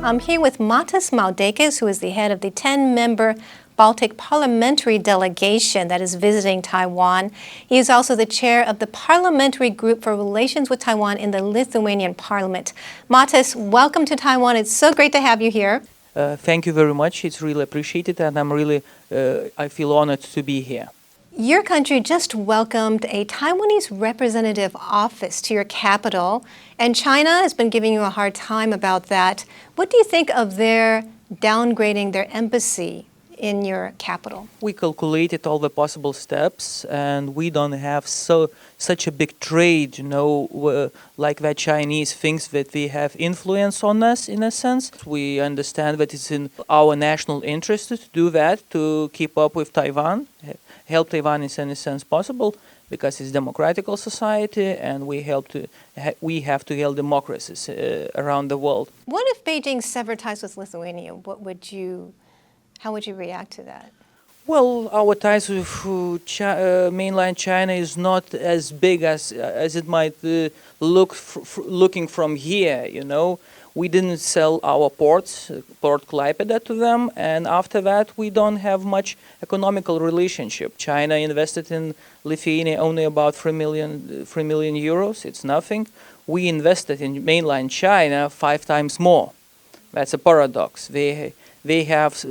I'm here with Matas Maldakis, who is the head of the 10-member Baltic parliamentary delegation that is visiting Taiwan. He is also the chair of the Parliamentary Group for Relations with Taiwan in the Lithuanian Parliament. Matas, welcome to Taiwan. It's so great to have you here. Thank you very much. It's really appreciated, and I feel honored to be here. Your country just welcomed a Taiwanese representative office to your capital, and China has been giving you a hard time about that. What do you think of their downgrading their embassy in your capital? We calculated all the possible steps, and we don't have such a big trade, like the Chinese thinks that they have influence on us in a sense. We understand that it's in our national interest to do that, to keep up with Taiwan, help Taiwan in any sense possible, because it's a democratic society, and we have to help democracies around the world. What if Beijing severed ties with Lithuania? How would you react to that? Well, our ties with mainland China is not as big as it might looking from here. We didn't sell our Port Klaipėda to them, and after that we don't have much economical relationship. China invested in Lithuania only about 3 million euros. It's nothing. We invested in mainland China 5 times more. That's a paradox. They have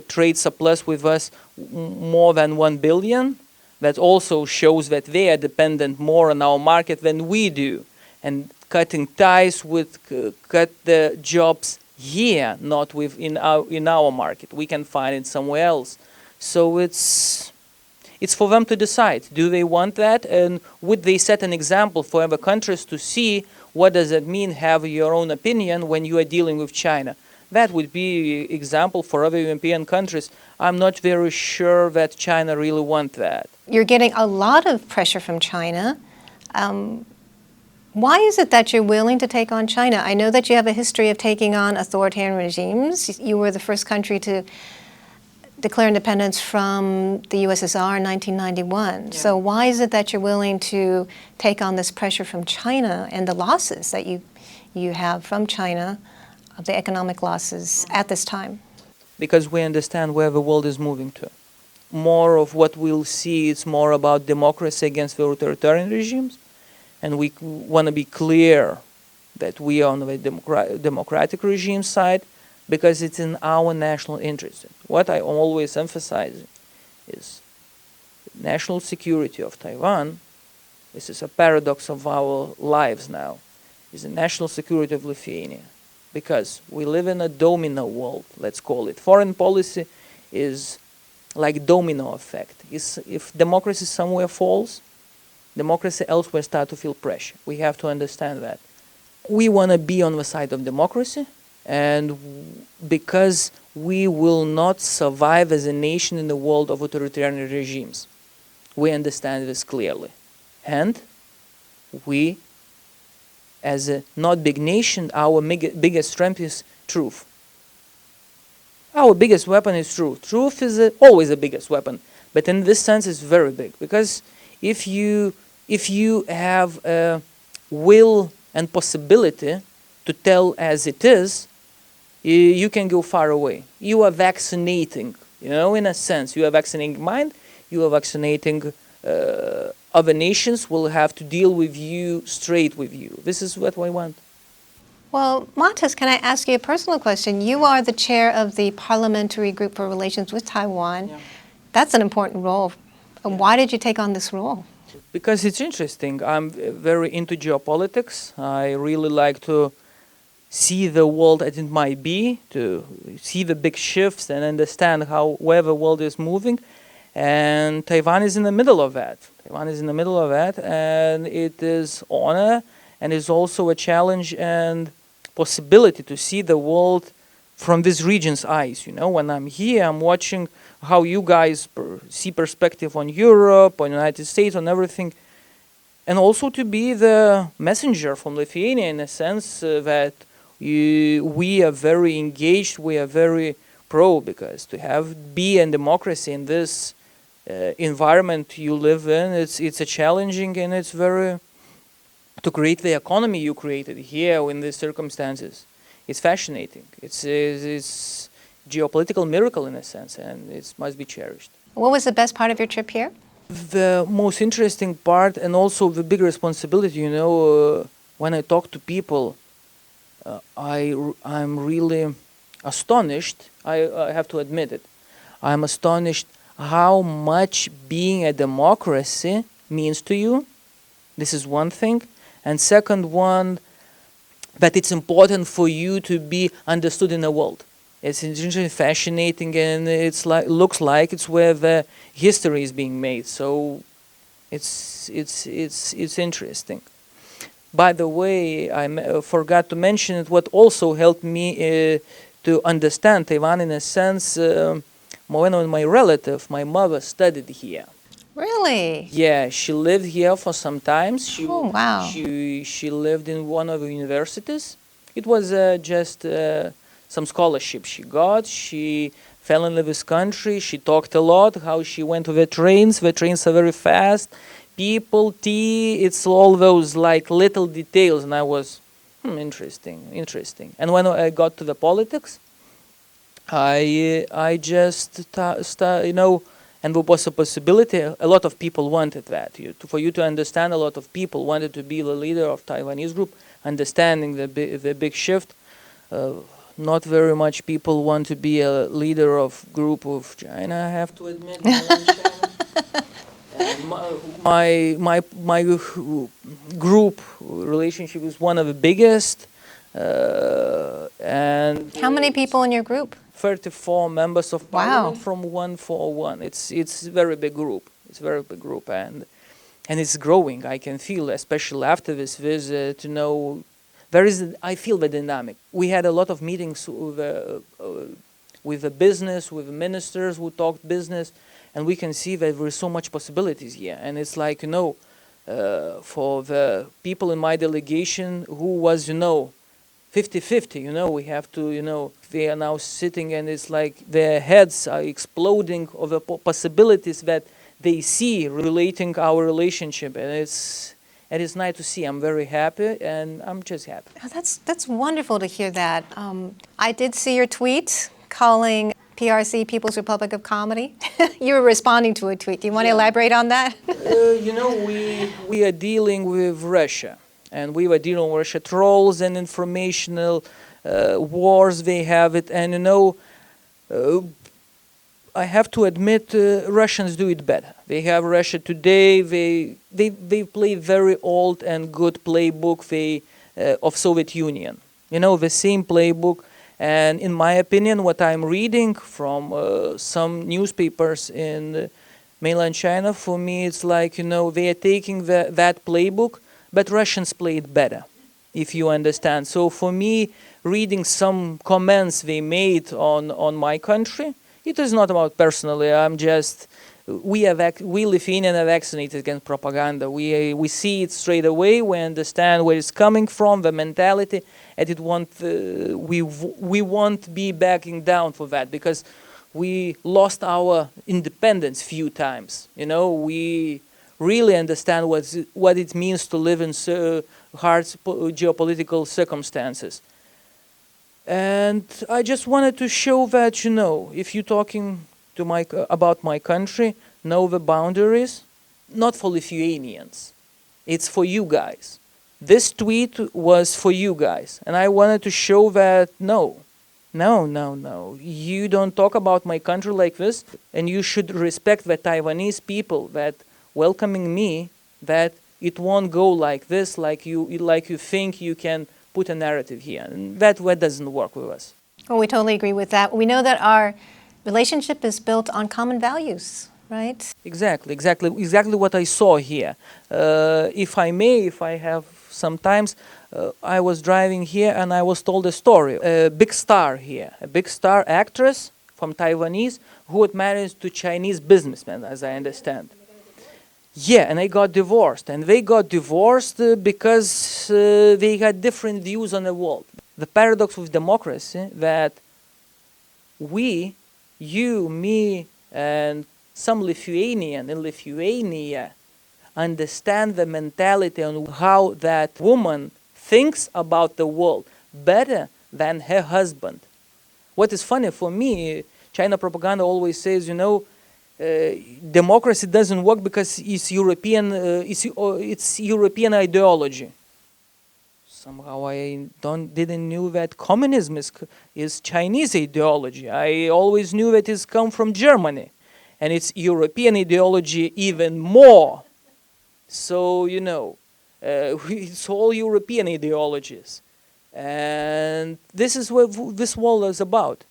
trade surplus with us more than 1 billion. That also shows that they are dependent more on our market than we do. And cutting ties would cut the jobs here, not in our market. We can find it somewhere else. So it's for them to decide. Do they want that? And would they set an example for other countries to see what does it mean have your own opinion when you are dealing with China? That would be an example for other European countries. I'm not very sure that China really wants that. You're getting a lot of pressure from China. Why is it that you're willing to take on China? I know that you have a history of taking on authoritarian regimes. You were the first country to declare independence from the USSR in 1991. Yeah. So why is it that you're willing to take on this pressure from China and the losses that you have from China, of the economic losses at this time? Because we understand where the world is moving to. More of what we'll see is more about democracy against the authoritarian regimes. And we want to be clear that we are on the democratic regime side because it's in our national interest. What I always emphasize is national security of Taiwan. This is a paradox of our lives now. Is the national security of Lithuania. Because we live in a domino world, let's call it. Foreign policy is like domino effect. If democracy somewhere falls, democracy elsewhere starts to feel pressure. We have to understand that. We want to be on the side of democracy, and because we will not survive as a nation in the world of authoritarian regimes. We understand this clearly. And we, as a not big nation, our biggest strength is truth. Our biggest weapon is truth. Truth is always the biggest weapon, but in this sense it's very big, because if you have a will and possibility to tell as it is, you can go far away. You are vaccinating, in a sense. You are vaccinating mind, you are vaccinating other nations will have to deal with you, straight with you. This is what we want. Well, Matas, can I ask you a personal question? You are the chair of the Parliamentary Group for Relations with Taiwan. Yeah. That's an important role. Yeah. Why did you take on this role? Because it's interesting. I'm very into geopolitics. I really like to see the world as it might be, to see the big shifts and understand where the world is moving. And Taiwan is in the middle of that. And it is honor, and it's also a challenge and possibility to see the world from this region's eyes. When I'm here, I'm watching how you guys see perspective on Europe, on United States, on everything. And also to be the messenger from Lithuania in a sense that we are very engaged, we are very pro, because to be in democracy in this environment you live in, it's a challenging, and it's very, to create the economy you created here in these circumstances, it's fascinating. It's geopolitical miracle in a sense, and it must be cherished. What was the best part of your trip here? The most interesting part, and also the big responsibility, when I talk to people, I'm really astonished. I have to admit it. I'm astonished how much being a democracy means to you. This is one thing. And second one, that it's important for you to be understood in the world. It's interesting, fascinating, and looks like it's where the history is being made. So it's interesting. By the way, I forgot to mention it. What also helped me to understand Taiwan in a sense, one of my relatives, my mother, studied here. Really? Yeah, she lived here for some time. Oh, wow. She lived in one of the universities. It was just some scholarship she got. She fell in love with this country. She talked a lot, how she went to the trains. The trains are very fast. People, tea, it's all those like little details. And I was, interesting. And when I got to the politics, I just, and there was a possibility, a lot of people wanted that. For you to understand, a lot of people wanted to be the leader of Taiwanese group, understanding the big shift. Not very much people want to be a leader of group of China, I have to admit. My group relationship is one of the biggest. And how many people in your group? 34 members of parliament. Wow. From 141. It's a very big group. It's a very big group, and it's growing. I can feel, especially after this visit, I feel the dynamic. We had a lot of meetings with the business, with the ministers who talked business, and we can see that there is so much possibilities here. And it's like, for the people in my delegation who was, 50-50, we have to, they are now sitting, and it's like their heads are exploding of the possibilities that they see relating our relationship, and it's nice to see. I'm very happy, and I'm just happy. Oh, that's wonderful to hear that. I did see your tweet calling PRC People's Republic of Comedy. You were responding to a tweet. Do you want to elaborate on that? We are dealing with Russia. And we were dealing with Russia trolls and informational wars. They have it, and I have to admit, Russians do it better. They have Russia Today. They play very old and good playbook of Soviet Union. The same playbook. And in my opinion, what I'm reading from some newspapers in mainland China, for me, it's like they are taking that playbook. But Russians play it better, if you understand. So for me, reading some comments they made on my country, it is not about personally. I'm just, we Lithuanians are vaccinated against propaganda. We see it straight away. We understand where it's coming from, the mentality, and we won't be backing down for that, because we lost our independence few times. We really understand what it means to live in hard geopolitical circumstances. And I just wanted to show that, if you're talking about my country, know the boundaries, not for Lithuanians. It's for you guys. This tweet was for you guys. And I wanted to show that, no. You don't talk about my country like this, and you should respect the Taiwanese people that welcoming me, that it won't go like this, like you think you can put a narrative here. And that doesn't work with us. Well, we totally agree with that. We know that our relationship is built on common values, right? Exactly what I saw here. If I have some times, I was driving here and I was told a story. A big star here, a big star actress from Taiwanese who had married to Chinese businessmen, as I understand. Yeah, and they got divorced. And they got divorced because they had different views on the world. The paradox with democracy that we, you, me, and some Lithuanian in Lithuania understand the mentality on how that woman thinks about the world better than her husband. What is funny for me, China propaganda always says, democracy doesn't work because it's European ideology. Somehow I didn't knew that communism is Chinese ideology. I always knew that it's come from Germany, and it's European ideology even more. So it's all European ideologies, and this is what this world is about.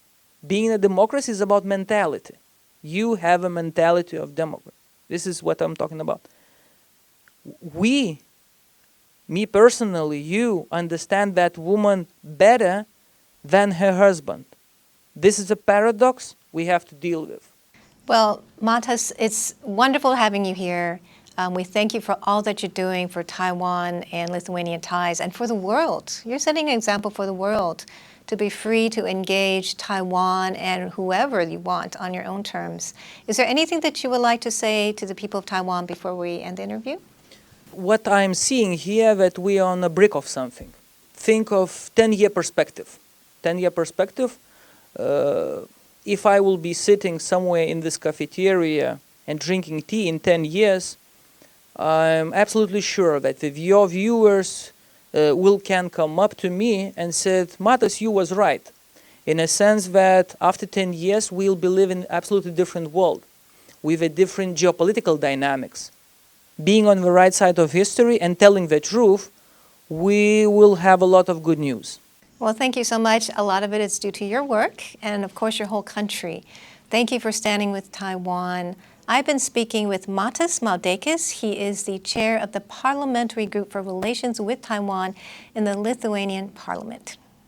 Being a democracy is about mentality. You have a mentality of democracy. This is what I'm talking about. Me personally, you understand that woman better than her husband. This is a paradox we have to deal with. Well, Matas, it's wonderful having you here. We thank you for all that you're doing for Taiwan and Lithuanian ties and for the world. You're setting an example for the world to be free to engage Taiwan and whoever you want on your own terms. Is there anything that you would like to say to the people of Taiwan before we end the interview? What I'm seeing here, that we are on a brink of something. Think of 10-year perspective. 10-year perspective, if I will be sitting somewhere in this cafeteria and drinking tea in 10 years, I'm absolutely sure that if your viewers can come up to me and said, Matas, you was right. In a sense that after 10 years, we'll be living in an absolutely different world with a different geopolitical dynamics. Being on the right side of history and telling the truth, we will have a lot of good news. Well, thank you so much. A lot of it is due to your work and, of course, your whole country. Thank you for standing with Taiwan. I've been speaking with Matas Maldeikis. He is the chair of the Parliamentary Group for Relations with Taiwan in the Lithuanian Parliament.